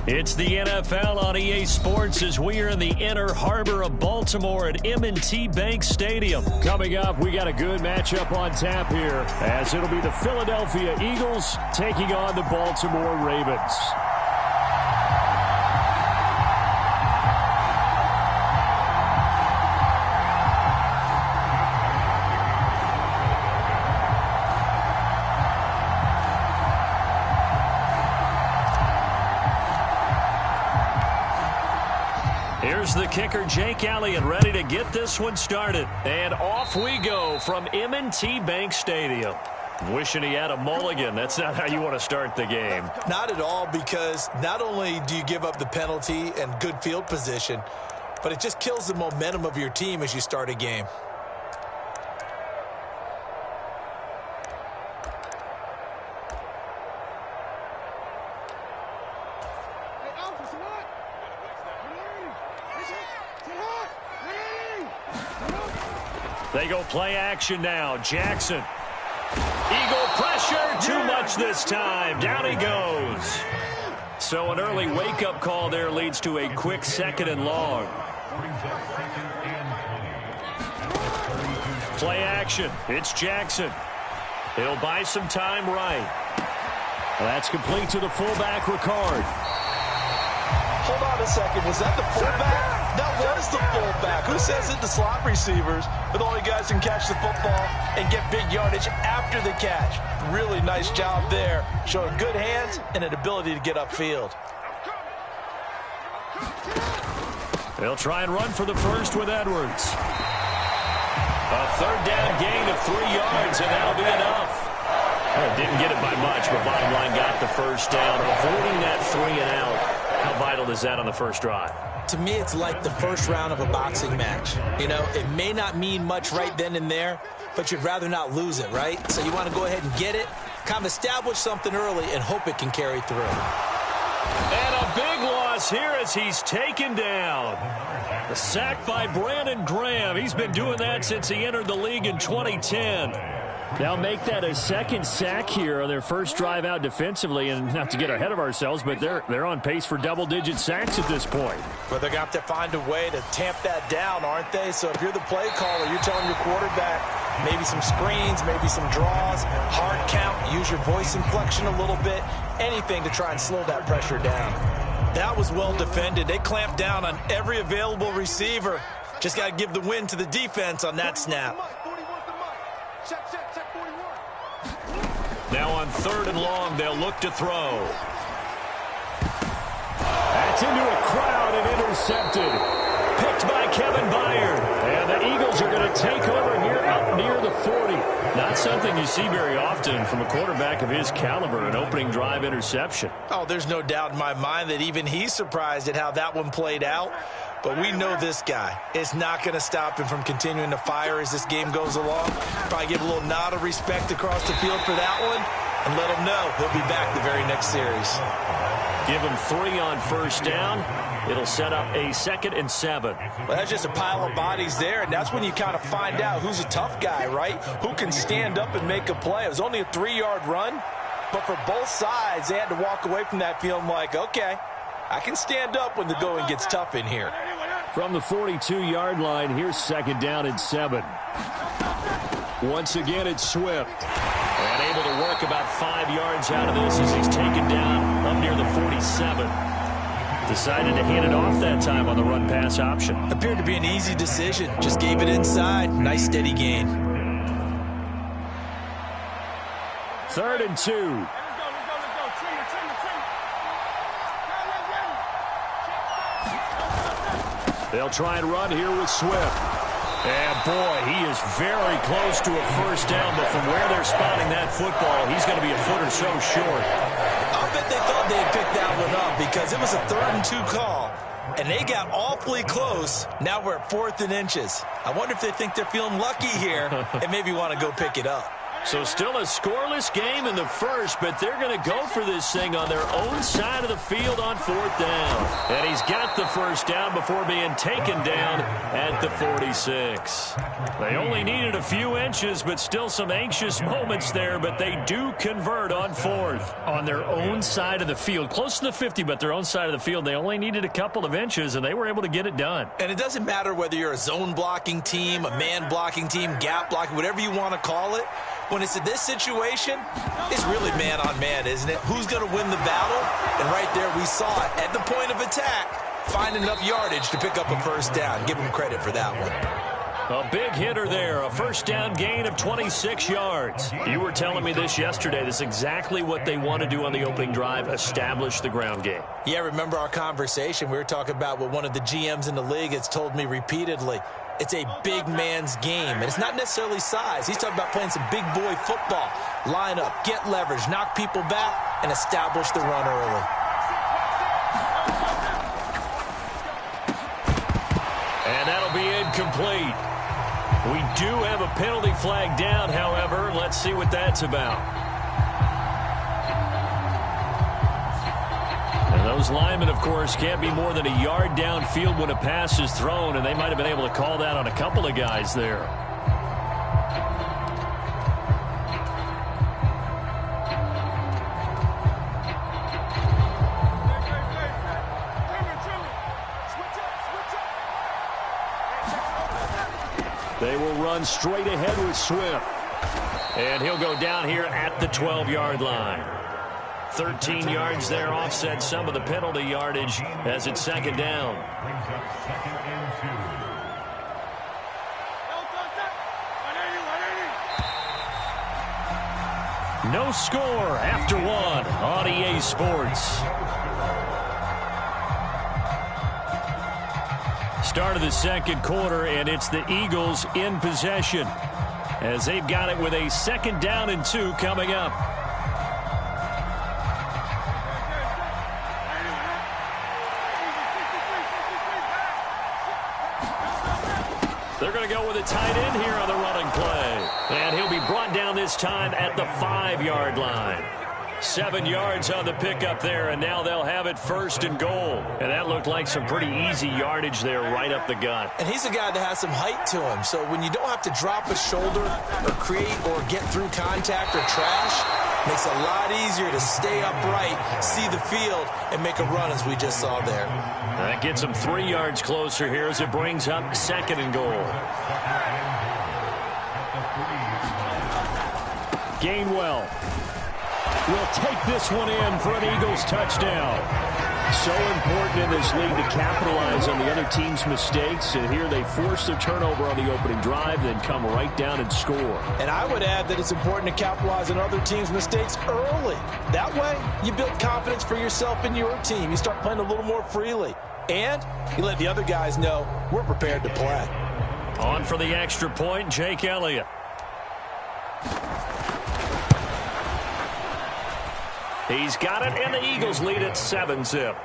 It's the NFL on EA Sports as we are in the inner harbor of Baltimore at M&T Bank Stadium. Coming up, we got a good matchup on tap here, as it'll be the Philadelphia Eagles taking on the Baltimore Ravens. Here's the kicker, Jake Elliott, ready to get this one started. And off we go from M&T Bank Stadium. Wishing he had a mulligan. That's not how you want to start the game. Not at all, because not only do you give up the penalty and good field position, but it just kills the momentum of your team as you start a game. They go play action now. Jackson. Eagle pressure. Too much this time. Down he goes. So an early wake-up call there leads to a quick 2nd and long. Play action. It's Jackson. He'll buy some time right. That's complete to the fullback, Ricard. Hold on a second. Was that the fullback? That was the fullback. Who says it? The slot receivers are the only guys who can catch the football and get big yardage after the catch. Really nice job there, showing good hands and an ability to get upfield. They'll try and run for the first with Edwards. A 3rd down gain of 3 yards, and that'll be enough. Didn't get it by much, but bottom line got the first down. Avoiding that 3 and out. How vital is that on the first drive? To me, it's like the first round of a boxing match. You know, it may not mean much right then and there, but you'd rather not lose it, right? So you want to go ahead and get it, kind of establish something early, and hope it can carry through. And a big loss here as he's taken down. The sack by Brandon Graham. He's been doing that since he entered the league in 2010. They'll make that a 2nd sack here on their first drive out defensively, and not to get ahead of ourselves, but they're on pace for double-digit sacks at this point. But they're going to have to find a way to tamp that down, aren't they? So if you're the play caller, you're telling your quarterback maybe some screens, maybe some draws, hard count, use your voice inflection a little bit, anything to try and slow that pressure down. That was well defended. They clamped down on every available receiver. Just got to give the win to the defense on that snap. Now on 3rd and long, they'll look to throw. That's into a crowd and intercepted. Picked by Kevin Byard. And the Eagles are going to take over here out near the 40. Not something you see very often from a quarterback of his caliber, an opening drive interception. Oh, there's no doubt in my mind that even he's surprised at how that one played out. But we know this guy is not going to stop him from continuing to fire as this game goes along. Probably give a little nod of respect across the field for that one and let him know he'll be back the very next series. Give him 3 on first down. It'll set up a 2nd and 7. Well, that's just a pile of bodies there, and that's when you kind of find out who's a tough guy, right? Who can stand up and make a play. It was only a 3-yard run, but for both sides, they had to walk away from that feeling like, okay, I can stand up when the going gets tough in here. From the 42-yard line, here's 2nd down and 7. Once again, it's Swift. And able to work about 5 yards out of this as he's taken down up near the 47. Decided to hand it off that time on the run-pass option. Appeared to be an easy decision. Just gave it inside. Nice, steady gain. 3rd and 2. They'll try and run here with Swift. And, boy, he is very close to a first down, but from where they're spotting that football, he's going to be a foot or so short. I bet they thought they'd pick that one up because it was a 3rd and 2 call, and they got awfully close. Now we're at 4th and inches. I wonder if they think they're feeling lucky here and maybe want to go pick it up. So still a scoreless game in the first, but they're going to go for this thing on their own side of the field on 4th down. And he's got the first down before being taken down at the 46. They only needed a few inches, but still some anxious moments there, but they do convert on 4th. On their own side of the field, close to the 50, but their own side of the field, they only needed a couple of inches, and they were able to get it done. And it doesn't matter whether you're a zone blocking team, a man blocking team, gap blocking, whatever you want to call it. When it's in this situation, it's really man-on-man, isn't it? Who's going to win the battle? And right there, we saw it at the point of attack, find enough yardage to pick up a first down. Give him credit for that one. A big hitter there, a first down gain of 26 yards. You were telling me this yesterday. This is exactly what they want to do on the opening drive, establish the ground game. Yeah, remember our conversation? We were talking about what one of the GMs in the league has told me repeatedly. It's a big man's game, and it's not necessarily size. He's talking about playing some big boy football. Line up, get leverage, knock people back, and establish the run early. And that'll be incomplete. We do have a penalty flag down, however. Let's see what that's about. And those linemen, of course, can't be more than a yard downfield when a pass is thrown, and they might have been able to call that on a couple of guys there. They will run straight ahead with Swift. And he'll go down here at the 12-yard line. 13 yards there, offset some of the penalty yardage as it's second down. No score after one on EA Sports. Start of the second quarter, and it's the Eagles in possession as they've got it with a 2nd down and 2 coming up. They're going to go with a tight end here on the running play. And he'll be brought down this time at the 5-yard line. 7 yards on the pickup there, and now they'll have it 1st and goal. And that looked like some pretty easy yardage there right up the gut. And he's a guy that has some height to him, so when you don't have to drop a shoulder or create or get through contact or trash, makes it a lot easier to stay upright, see the field, and make a run as we just saw there. That gets him 3 yards closer here as it brings up 2nd and goal. Gainwell will take this one in for an Eagles touchdown. So important in this league to capitalize on the other team's mistakes, and here they force the turnover on the opening drive, then come right down and score. And I would add that it's important to capitalize on other teams' mistakes early. That way, you build confidence for yourself and your team. You start playing a little more freely, and you let the other guys know we're prepared to play. On for the extra point, Jake Elliott. He's got it, and the Eagles lead at 7-zip.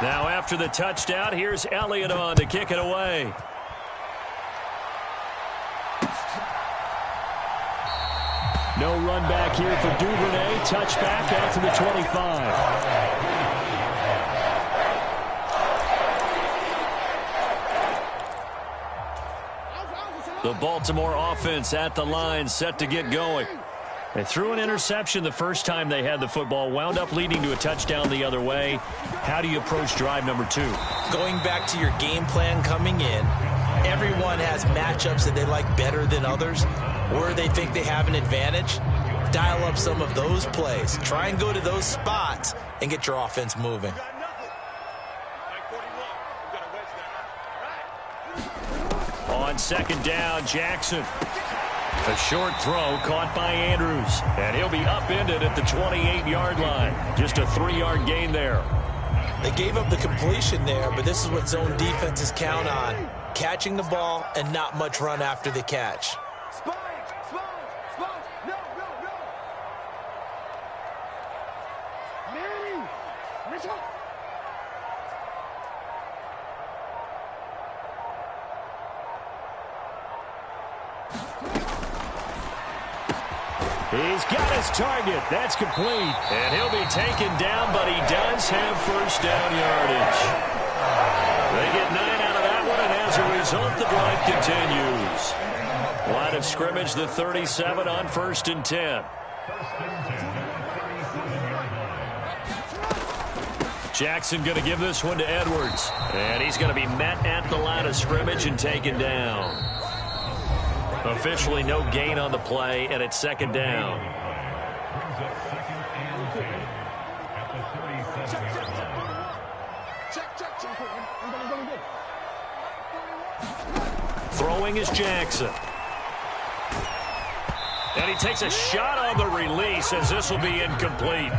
Now after the touchdown, here's Elliott on to kick it away. No run back here for Duvernay. Touchback out to the 25. The Baltimore offense at the line, set to get going. They threw an interception the first time they had the football, wound up leading to a touchdown the other way. How do you approach drive number 2? Going back to your game plan coming in, everyone has matchups that they like better than others, where they think they have an advantage. Dial up some of those plays. Try and go to those spots and get your offense moving. On 2nd down, Jackson. A short throw caught by Andrews. And he'll be upended at the 28-yard line. Just a 3-yard gain there. They gave up the completion there, but this is what zone defenses count on. Catching the ball and not much run after the catch. He's got his target. That's complete. And he'll be taken down, but he does have first down yardage. They get 9 out of that one, and as a result, the drive continues. Line of scrimmage, the 37 on 1st and 10. Jackson going to give this one to Edwards. And he's going to be met at the line of scrimmage and taken down. Officially no gain on the play, and it's 2nd down. Throwing is Jackson. And he takes a shot on the release as this will be incomplete.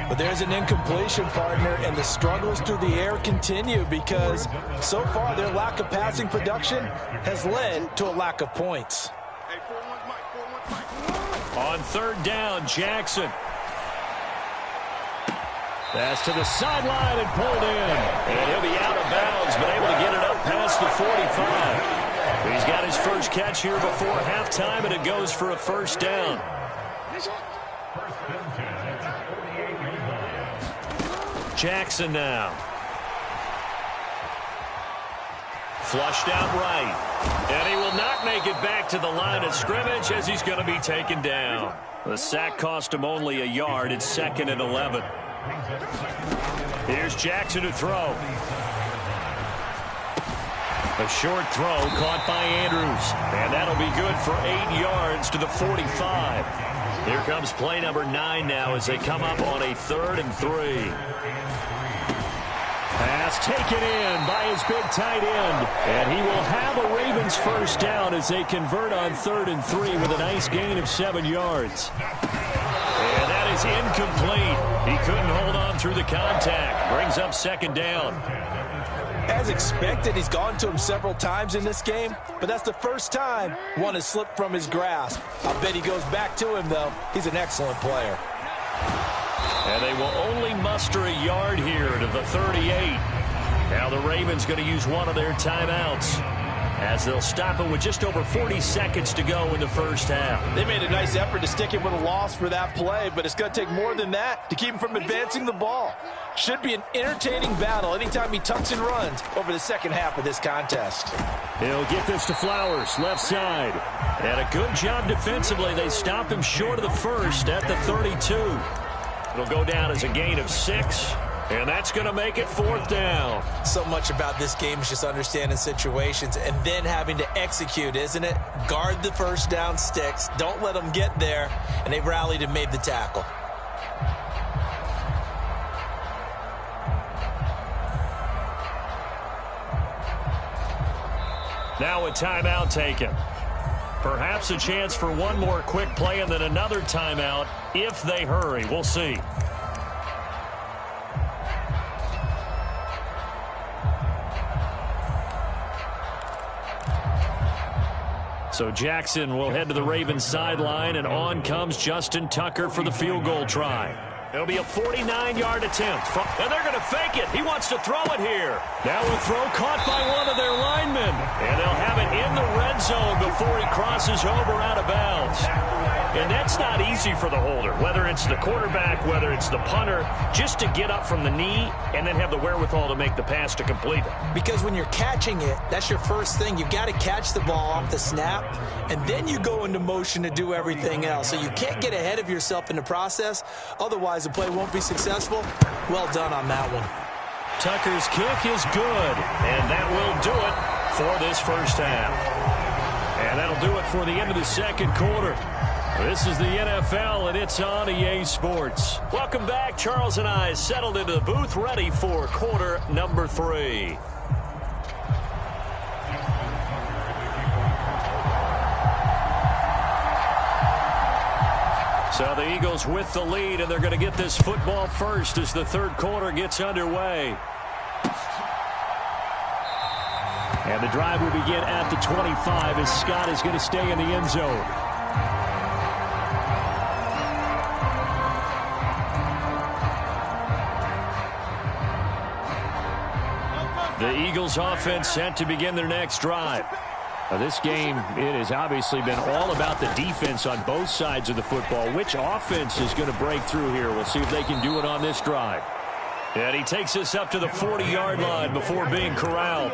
But there's an incompletion, partner, and the struggles through the air continue because so far their lack of passing production has led to a lack of points. On 3rd down, Jackson. Pass to the sideline and pulled in. And he'll be out of bounds, but able to get it up past the 45. He's got his first catch here before halftime, and it goes for a 1st down. Jackson now. Flushed out right. And he will not make it back to the line of scrimmage as he's going to be taken down. The sack cost him only a yard. It's 2nd and 11. Here's Jackson to throw. A short throw caught by Andrews. And that'll be good for 8 yards to the 45. Here comes play number 9 now as they come up on a 3rd and 3. Pass taken in by his big tight end. And he will have a Ravens first down as they convert on 3rd and 3 with a nice gain of 7 yards. And that is incomplete. He couldn't hold on through the contact. Brings up 2nd down. As expected, he's gone to him several times in this game, but that's the first time one has slipped from his grasp. I bet he goes back to him, though. He's an excellent player. And they will only muster a yard here to the 38. Now the Ravens going to use one of their timeouts as they'll stop it with just over 40 seconds to go in the first half. They made a nice effort to stick him with a loss for that play, but it's going to take more than that to keep him from advancing the ball. Should be an entertaining battle anytime he tucks and runs over the second half of this contest. He'll get this to Flowers, left side. And a good job defensively. They stop him short of the first at the 32. It'll go down as a gain of 6. And that's going to make it 4th down. So much about this game is just understanding situations and then having to execute, isn't it? Guard the first down sticks. Don't let them get there. And they rallied and made the tackle. Now a timeout taken. Perhaps a chance for one more quick play and then another timeout if they hurry. We'll see. So Jackson will head to the Ravens sideline, and on comes Justin Tucker for the field goal try. It'll be a 49-yard attempt. And they're going to fake it. He wants to throw it here. Now a throw caught by one of their linemen. And they'll have it in the red zone before he crosses over out of bounds. And that's not easy for the holder, whether it's the quarterback, whether it's the punter, just to get up from the knee and then have the wherewithal to make the pass to complete it. Because when you're catching it, that's your first thing. You've got to catch the ball off the snap, and then you go into motion to do everything else. So you can't get ahead of yourself in the process. Otherwise, the play won't be successful. Well done on that one. Tucker's kick is good, and that will do it for this first half. And that'll do it for the end of the second quarter. This is the NFL, and it's on EA Sports. Welcome back. Charles and I settled into the booth, ready for quarter number 3. So the Eagles with the lead, and they're going to get this football first as the third quarter gets underway. And the drive will begin at the 25 as Scott is going to stay in the end zone. The Eagles offense set to begin their next drive. Now, this game, it has obviously been all about the defense on both sides of the football. Which offense is going to break through here? We'll see if they can do it on this drive. And he takes us up to the 40-yard line before being corralled.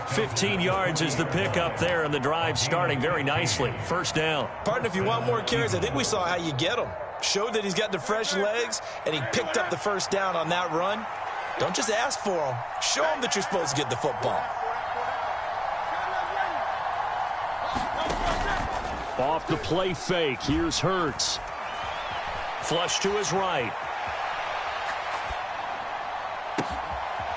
15 yards is the pickup there, and the drive starting very nicely. First down. Partner, if you want more carries, I think we saw how you get them. Showed that he's got the fresh legs, and he picked up the first down on that run. Don't just ask for them. Show them that you're supposed to get the football. Off the play fake, here's Hurts. Flush to his right.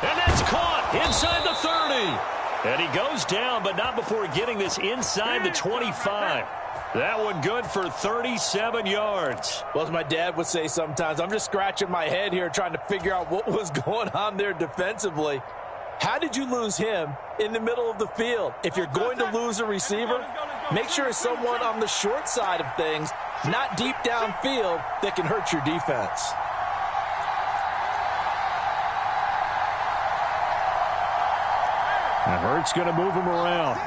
And that's caught inside the 30. And he goes down, but not before getting this inside the 25. That one good for 37 yards. Well, as my dad would say sometimes, I'm just scratching my head here trying to figure out what was going on there defensively. How did you lose him in the middle of the field? If you're going to lose a receiver, make sure it's someone on the short side of things, not deep downfield, that can hurt your defense. And Hurts going to move him around.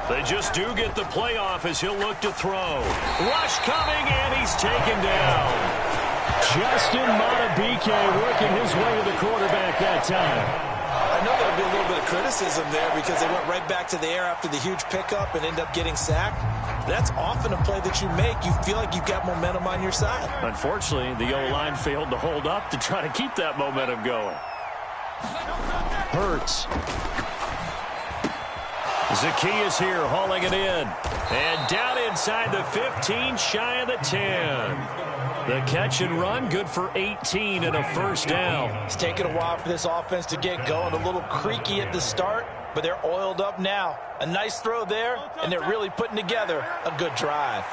They just do get the playoff as he'll look to throw. Rush coming, and he's taken down. Justin Madubuike working his way to the quarterback that time. I know there'll be a little bit of criticism there because they went right back to the air after the huge pickup and end up getting sacked. That's often a play that you make. You feel like you've got momentum on your side. Unfortunately, the O-line failed to hold up to try to keep that momentum going. Hurts. Zacchaeus here hauling it in. And down inside the 15, shy of the 10. The catch and run, good for 18 and a first down. It's taken a while for this offense to get going. A little creaky at the start, but they're oiled up now. A nice throw there, and they're really putting together a good drive.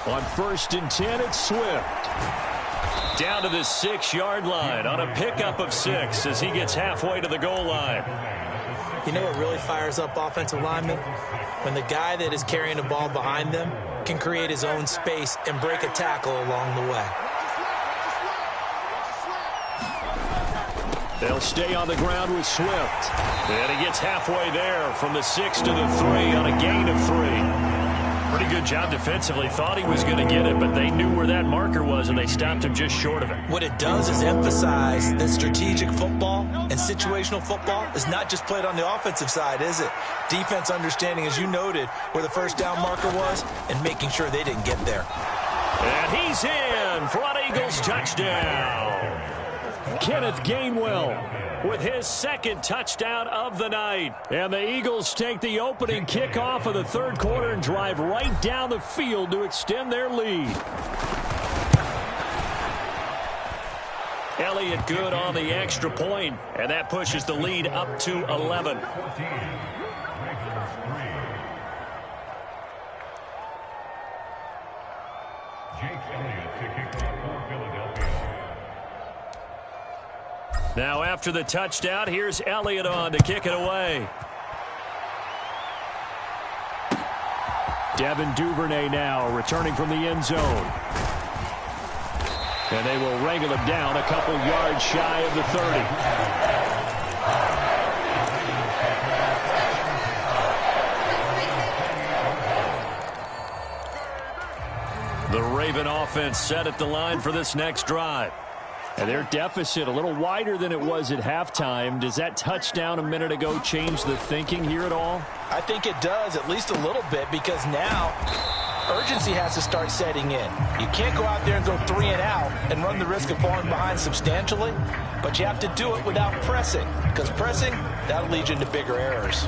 On 1st and 10, it's Swift. Down to the 6-yard line on a pickup of 6 as he gets halfway to the goal line. You know what really fires up offensive linemen? When the guy that is carrying the ball behind them can create his own space and break a tackle along the way. They'll stay on the ground with Swift. And he gets halfway there from the 6 to the 3 on a gain of 3. Pretty good job defensively. Thought he was going to get it, but they knew where that marker was, and they stopped him just short of it. What it does is emphasize that strategic football and situational football is not just played on the offensive side, is it? Defense understanding, as you noted, where the first down marker was and making sure they didn't get there. And he's in for an Eagles touchdown. Kenneth Gainwell with his second touchdown of the night. And the Eagles take the opening kickoff of the third quarter and drive right down the field to extend their lead. Elliott good on the extra point, and that pushes the lead up to 11. Now after the touchdown, here's Elliott on to kick it away. Devin Duvernay now returning from the end zone. And they will wrangle him down a couple yards shy of the 30. The Raven offense set at the line for this next drive. And their deficit a little wider than it was at halftime. Does that touchdown a minute ago change the thinking here at all? I think it does, at least a little bit, because now urgency has to start setting in. You can't go out there and go 3 and out and run the risk of falling behind substantially, but you have to do it without pressing, because pressing, that'll lead you into bigger errors.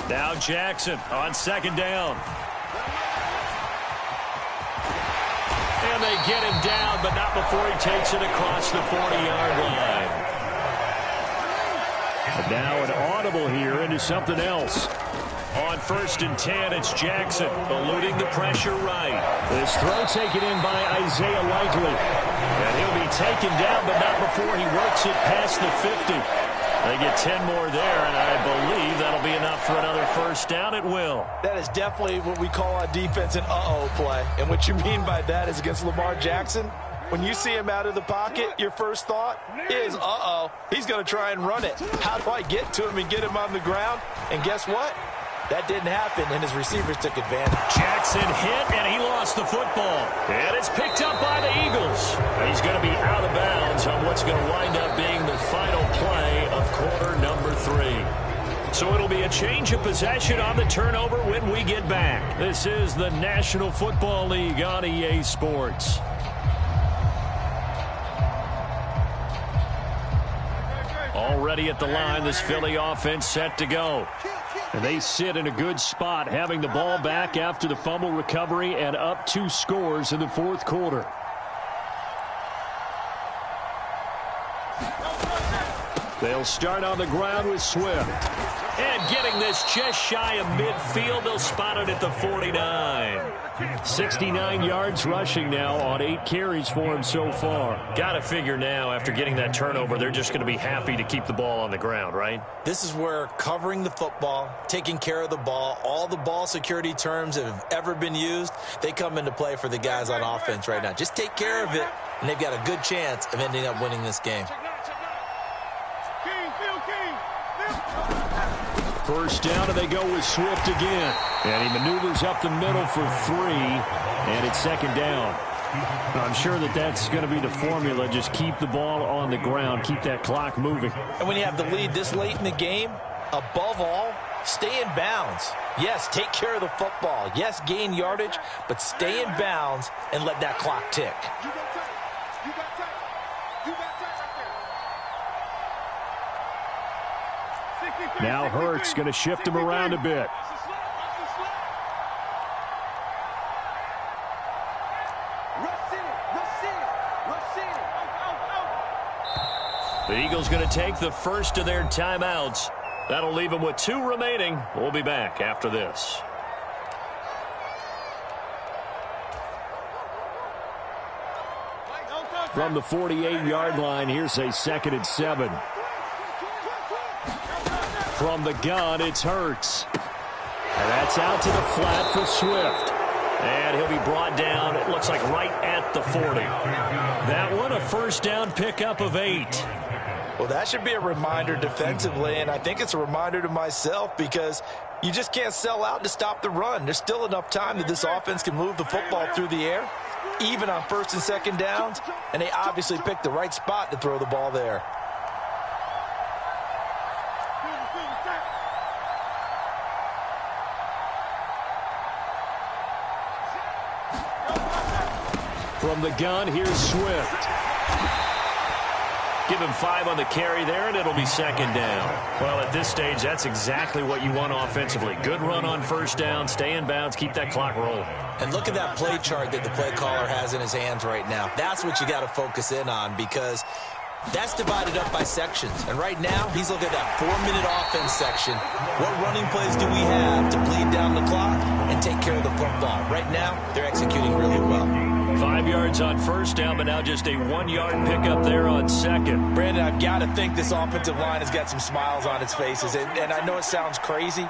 Now Jackson on second down. And they get him down, but not before he takes it across the 40-yard line. And now an audible here into something else. On 1st and 10, it's Jackson eluding the pressure right. This throw taken in by Isaiah Likely. And he'll be taken down, but not before he works it past the 50. They get 10 more there, and I believe that'll be enough for another first down. It will. That is definitely what we call on defense an uh-oh play. And what you mean by that is against Lamar Jackson, when you see him out of the pocket, your first thought is, uh-oh, he's going to try and run it. How do I get to him and get him on the ground? And guess what? That didn't happen, and his receivers took advantage. Jackson hit, and he lost the football. And it's picked up by the Eagles. He's going to be out of bounds on what's going to wind up being the final play of quarter number 3. So it'll be a change of possession on the turnover when we get back. This is the National Football League on EA Sports. Already at the line, this Philly offense set to go. And they sit in a good spot, having the ball back after the fumble recovery and up 2 scores in the fourth quarter. They'll start on the ground with Swift. And getting this just shy of midfield, they'll spot it at the 49. 69 yards rushing now on 8 carries for him so far. Got to figure now, after getting that turnover, they're just going to be happy to keep the ball on the ground, right? This is where covering the football, taking care of the ball, all the ball security terms that have ever been used, they come into play for the guys on offense right now. Just take care of it, and they've got a good chance of ending up winning this game. First down, and they go with Swift again. And he maneuvers up the middle for 3, and it's second down. I'm sure that's going to be the formula. Just keep the ball on the ground, keep that clock moving. And when you have the lead this late in the game, above all, stay in bounds. Yes, take care of the football. Yes, gain yardage, but stay in bounds and let that clock tick. Now Hurts going to shift him around a bit. The Eagles going to take the first of their timeouts. That'll leave them with 2 remaining. We'll be back after this. From the 48-yard line, here's a 2nd and 7. From the gun, it's Hurts. And that's out to the flat for Swift. And he'll be brought down, it looks like right at the 40. That one, a first down pickup of 8. Well, that should be a reminder defensively, and I think it's a reminder to myself because you just can't sell out to stop the run. There's still enough time that this offense can move the football through the air, even on 1st and 2nd downs, and they obviously picked the right spot to throw the ball there. From the gun, here's Swift. Give him 5 on the carry there, and it'll be second down. Well, at this stage, that's exactly what you want offensively. Good run on first down, stay in bounds, keep that clock rolling. And look at that play chart that the play caller has in his hands right now. That's what you got to focus in on because that's divided up by sections. And right now, he's looking at that 4-minute offense section. What running plays do we have to bleed down the clock and take care of the football? Right now, they're executing really well. 5 yards on first down, but now just a 1-yard pickup there on second. Brandon, I've got to think this offensive line has got some smiles on its faces. And I know it sounds crazy,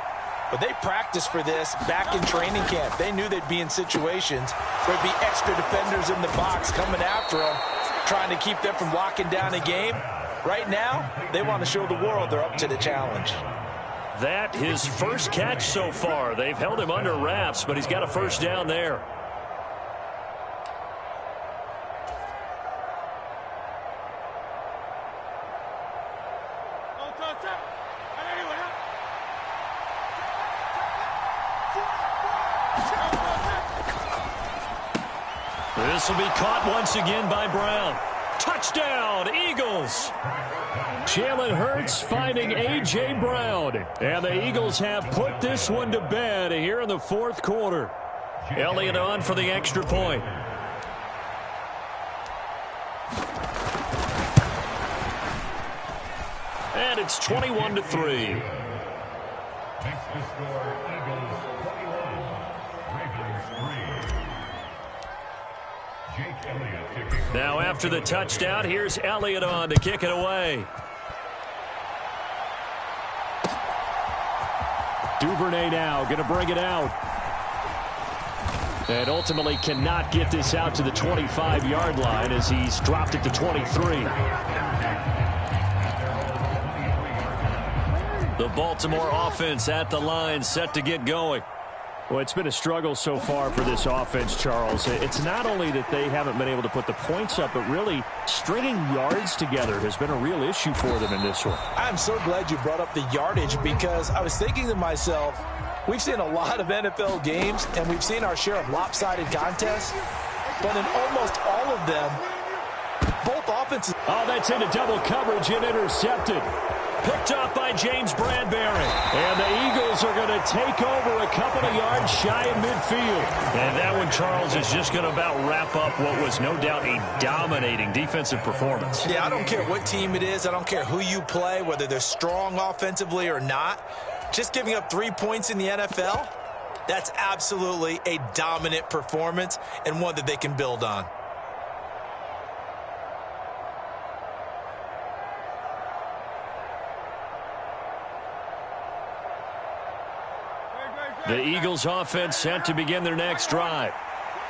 but they practiced for this back in training camp. They knew they'd be in situations where there'd be extra defenders in the box coming after them, trying to keep them from locking down a game. Right now, they want to show the world they're up to the challenge. That his first catch so far. They've held him under wraps, but he's got a first down there. This will be caught once again by Brown. Touchdown, Eagles. Jalen Hurts finding A.J. Brown. And the Eagles have put this one to bed here in the fourth quarter. Elliott on for the extra point. And it's 21-3. Now after the touchdown, here's Elliott on to kick it away. Duvernay now going to bring it out. And ultimately cannot get this out to the 25-yard line as he's dropped it to 23. The Baltimore offense at the line, set to get going. Well, it's been a struggle so far for this offense, Charles. It's not only that they haven't been able to put the points up, but really stringing yards together has been a real issue for them in this one. I'm so glad you brought up the yardage because I was thinking to myself, we've seen a lot of NFL games, and we've seen our share of lopsided contests, but in almost all of them, both offenses... Oh, that's into double coverage and intercepted. Picked up by James Bradbury. And the Eagles are going to take over a couple of yards shy of midfield. And that one, Charles, is just going to about wrap up what was no doubt a dominating defensive performance. Yeah, I don't care what team it is. I don't care who you play, whether they're strong offensively or not. Just giving up 3 points in the NFL, that's absolutely a dominant performance and one that they can build on. The Eagles offense set to begin their next drive.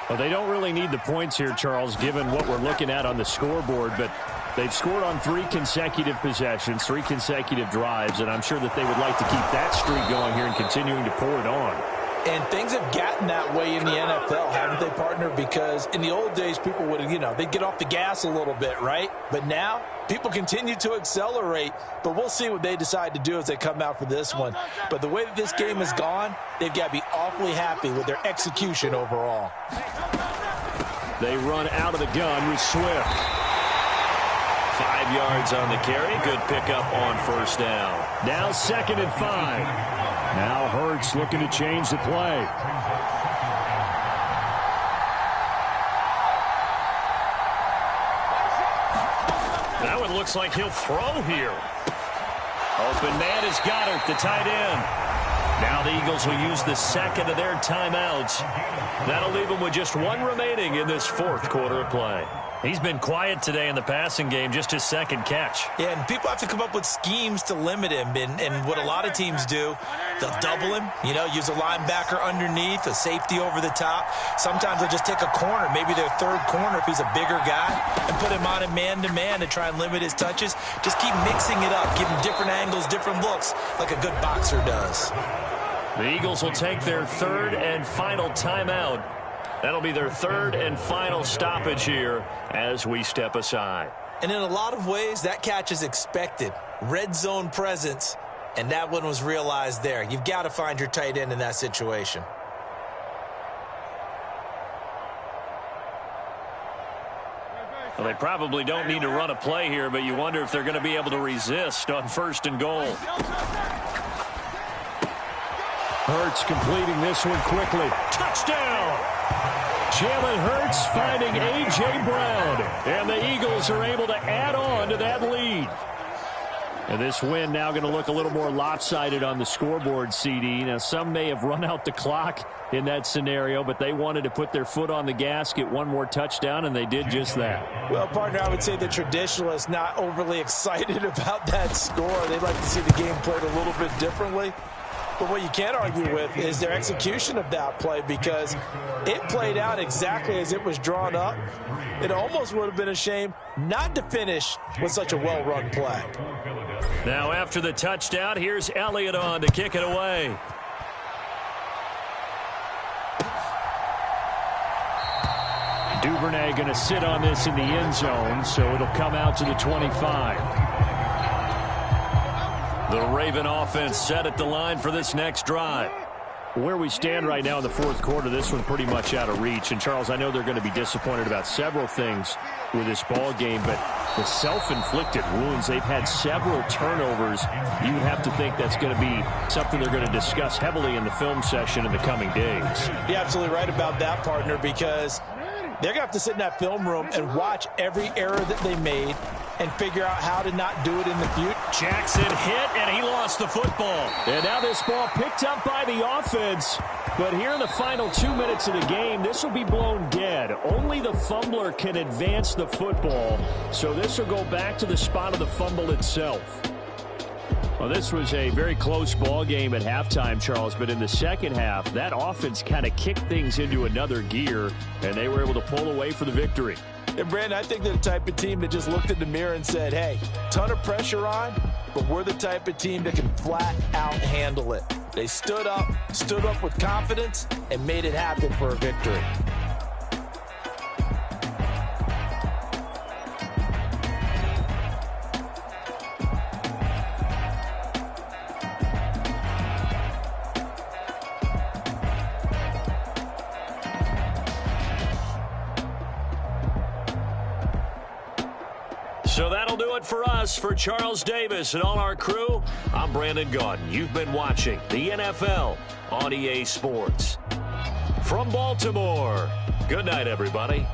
Well, they don't really need the points here, Charles, given what we're looking at on the scoreboard, but they've scored on 3 consecutive possessions, 3 consecutive drives, and I'm sure that they would like to keep that streak going here and continuing to pour it on. And things have gotten that way in the NFL, haven't they, partner? Because in the old days, people would, they'd get off the gas a little bit, right? But now, people continue to accelerate. But we'll see what they decide to do as they come out for this one. But the way that this game has gone, they've got to be awfully happy with their execution overall. They run out of the gun with Swift. 5 yards on the carry. Good pickup on first down. Now 2nd and 5. Now Hurts looking to change the play. That one looks like he'll throw here. Open man is Goddard, the tight end. Now the Eagles will use the second of their timeouts. That'll leave them with just 1 remaining in this 4th quarter of play. He's been quiet today in the passing game, just his 2nd catch. Yeah, and people have to come up with schemes to limit him. And what a lot of teams do, they'll double him, use a linebacker underneath, a safety over the top. Sometimes they'll just take a corner, maybe their 3rd corner if he's a bigger guy, and put him on a man-to-man to try and limit his touches. Just keep mixing it up, give him different angles, different looks, like a good boxer does. The Eagles will take their 3rd and final timeout. That'll be their 3rd and final stoppage here as we step aside. And in a lot of ways, that catch is expected. Red zone presence, and that one was realized there. You've got to find your tight end in that situation. Well, they probably don't need to run a play here, but you wonder if they're going to be able to resist on 1st and goal. Hurts completing this one quickly. Touchdown! Jalen Hurts finding A.J. Brown. And the Eagles are able to add on to that lead. And this win now going to look a little more lopsided on the scoreboard, CD. Now, some may have run out the clock in that scenario, but they wanted to put their foot on the gas, get 1 more touchdown, and they did just that. Well, partner, I would say the traditionalists not overly excited about that score. They'd like to see the game played a little bit differently. But what you can't argue with is their execution of that play, because it played out exactly as it was drawn up. It almost would have been a shame not to finish with such a well-run play. Now after the touchdown, here's Elliott on to kick it away. Duvernay going to sit on this in the end zone, so it'll come out to the 25. The Raven offense set at the line for this next drive. Where we stand right now in the 4th quarter, this one pretty much out of reach. And, Charles, I know they're going to be disappointed about several things with this ball game, but the self-inflicted wounds, they've had several turnovers. You would have to think that's going to be something they're going to discuss heavily in the film session in the coming days. You're absolutely right about that, partner, because they're going to have to sit in that film room and watch every error that they made and figure out how to not do it in the future. Jackson hit, and he lost the football. And now this ball picked up by the offense. But here in the final 2 minutes of the game, this will be blown dead. Only the fumbler can advance the football. So this will go back to the spot of the fumble itself. Well, this was a very close ball game at halftime, Charles, but in the second half, that offense kind of kicked things into another gear, and they were able to pull away for the victory. And, Brandon, I think they're the type of team that just looked in the mirror and said, hey, ton of pressure on, but we're the type of team that can flat out handle it. They stood up with confidence, and made it happen for a victory. So that'll do it for us. For Charles Davis and all our crew, I'm Brandon Gaudin. You've been watching the NFL on EA Sports. From Baltimore, good night, everybody.